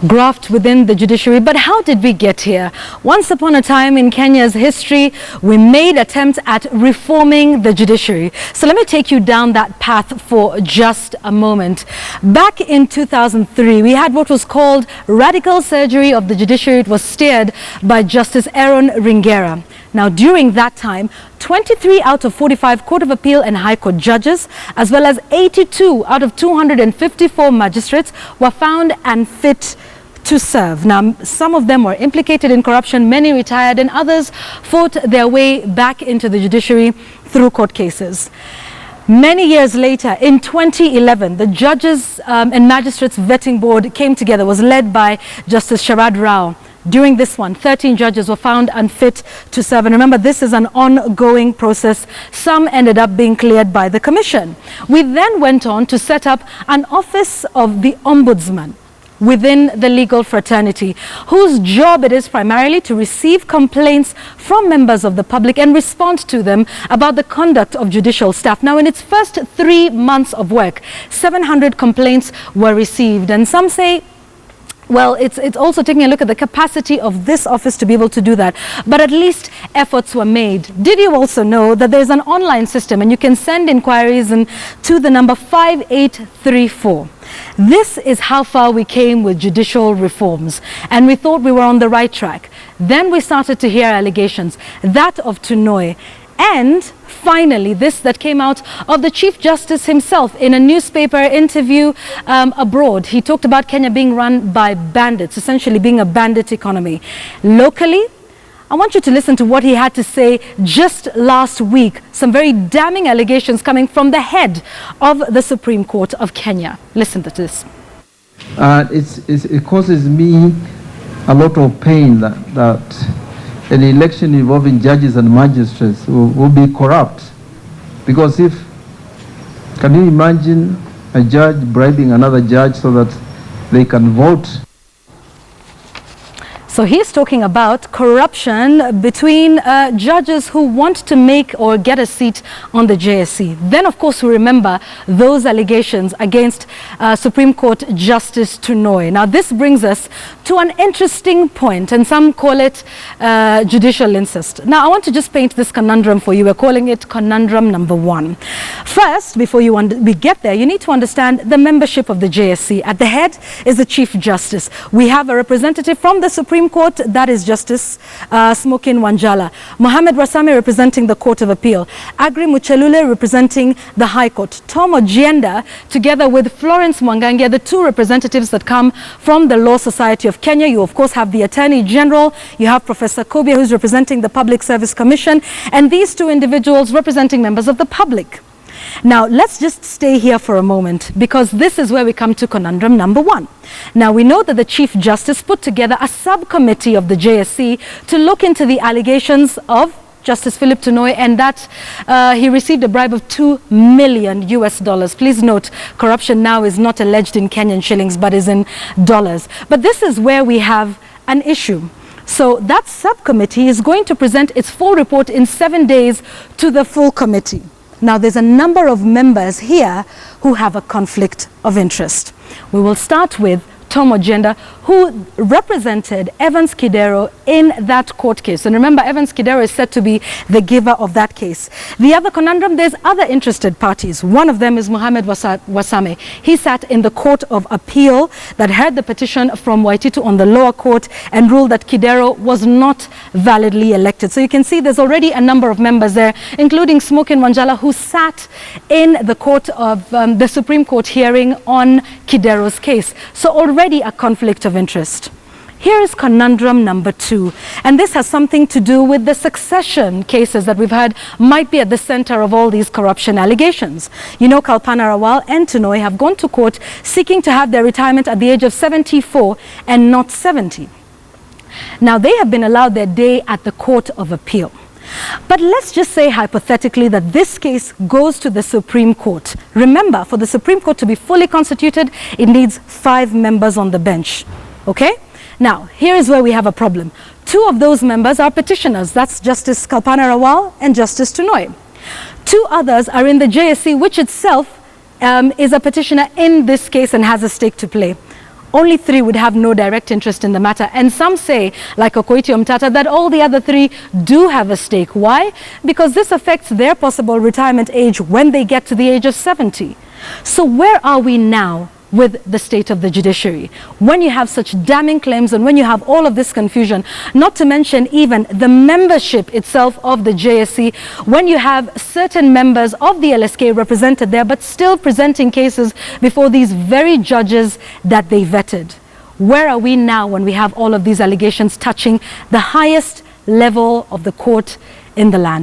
Graft within the judiciary. But how did we get here? Once upon a time in Kenya's history, we made attempts at reforming the judiciary. So let me take you down that path for just a moment. Back in 2003, we had what was called radical surgery of the judiciary. It was steered by Justice Aaron Ringera. Now, during that time, 23 out of 45 Court of Appeal and High Court judges, as well as 82 out of 254 magistrates, were found unfit to serve. Now, some of them were implicated in corruption, many retired, and others fought their way back into the judiciary through court cases. Many years later, in 2011, the Judges and Magistrates Vetting Board came together, was led by Justice Sharad Rao. During this one, 13 judges were found unfit to serve. And remember, this is an ongoing process. Some ended up being cleared by the Commission. We then went on to set up an office of the Ombudsman within the legal fraternity, whose job it is primarily to receive complaints from members of the public and respond to them about the conduct of judicial staff. Now, in its first 3 months of work, 700 complaints were received. And some say, well, it's also taking a look at the capacity of this office to be able to do that. But at least efforts were made. Did you also know that there's an online system and you can send inquiries to the number 5834? This is how far we came with judicial reforms, and we thought we were on the right track. Then we started to hear allegations, that of Tunoi, and finally this that came out of the Chief Justice himself in a newspaper interview abroad. He talked about Kenya being run by bandits, essentially being a bandit economy. Locally, I want you to listen to what he had to say just last week. Some very damning allegations coming from the head of the Supreme Court of Kenya. Listen to this. It causes me a lot of pain that an election involving judges and magistrates will be corrupt. Because can you imagine a judge bribing another judge so that they can vote? So he's talking about corruption between judges who want to make or get a seat on the JSC. Then, of course, we remember those allegations against Supreme Court Justice Tunoi. Now, this brings us to an interesting point, and some call it judicial incest. Now, I want to just paint this conundrum for you. We're calling it conundrum number 1. First, before we get there, you need to understand the membership of the JSC. At the head is the Chief Justice. We have a representative from the Supreme Court, that is Justice Smokin Wanjala. Mohamed Wasame representing the Court of Appeal. Agri Muchelule representing the High Court. Tom Ojienda together with Florence Mwangangia, the two representatives that come from the Law Society of Kenya. You of course have the Attorney General, you have Professor Kobia, who's representing the Public Service Commission, and these two individuals representing members of the public. Now, let's just stay here for a moment, because this is where we come to conundrum number 1. Now, we know that the Chief Justice put together a subcommittee of the JSC to look into the allegations of Justice Philip Tunoi, and that he received a bribe of $2 million US. Please note, corruption now is not alleged in Kenyan shillings, but is in dollars. But this is where we have an issue. So that subcommittee is going to present its full report in 7 days to the full committee. Now, there's a number of members here who have a conflict of interest. We will start with Tom Ojienda, who represented Evans Kidero in that court case. And remember, Evans Kidero is said to be the giver of that case. The other conundrum, there's other interested parties. One of them is Mohamed Wasame. He sat in the Court of Appeal that heard the petition from Waititu on the lower court and ruled that Kidero was not validly elected. So you can see there's already a number of members there, including Smokin Wanjala, who sat in the court of the Supreme Court hearing on Kidero's case. So already a conflict of interest. Here is conundrum number 2, and this has something to do with the succession cases that we've heard might be at the center of all these corruption allegations. You know, Kalpana Rawal and Tunoi have gone to court seeking to have their retirement at the age of 74 and not 70. Now, they have been allowed their day at the Court of Appeal. But let's just say hypothetically that this case goes to the Supreme Court. Remember, for the Supreme Court to be fully constituted, it needs 5 members on the bench. Okay? Now, here is where we have a problem. 2 of those members are petitioners. That's Justice Kalpana Rawal and Justice Tunoi. 2 others are in the JSC, which itself is a petitioner in this case and has a stake to play. only 3 would have no direct interest in the matter. And some say, like Okoiti Omtata, that all the other 3 do have a stake. Why? Because this affects their possible retirement age when they get to the age of 70. So where are we now with the state of the judiciary, when you have such damning claims and when you have all of this confusion, not to mention even the membership itself of the JSC, when you have certain members of the LSK represented there but still presenting cases before these very judges that they vetted? Where are we now when we have all of these allegations touching the highest level of the court in the land?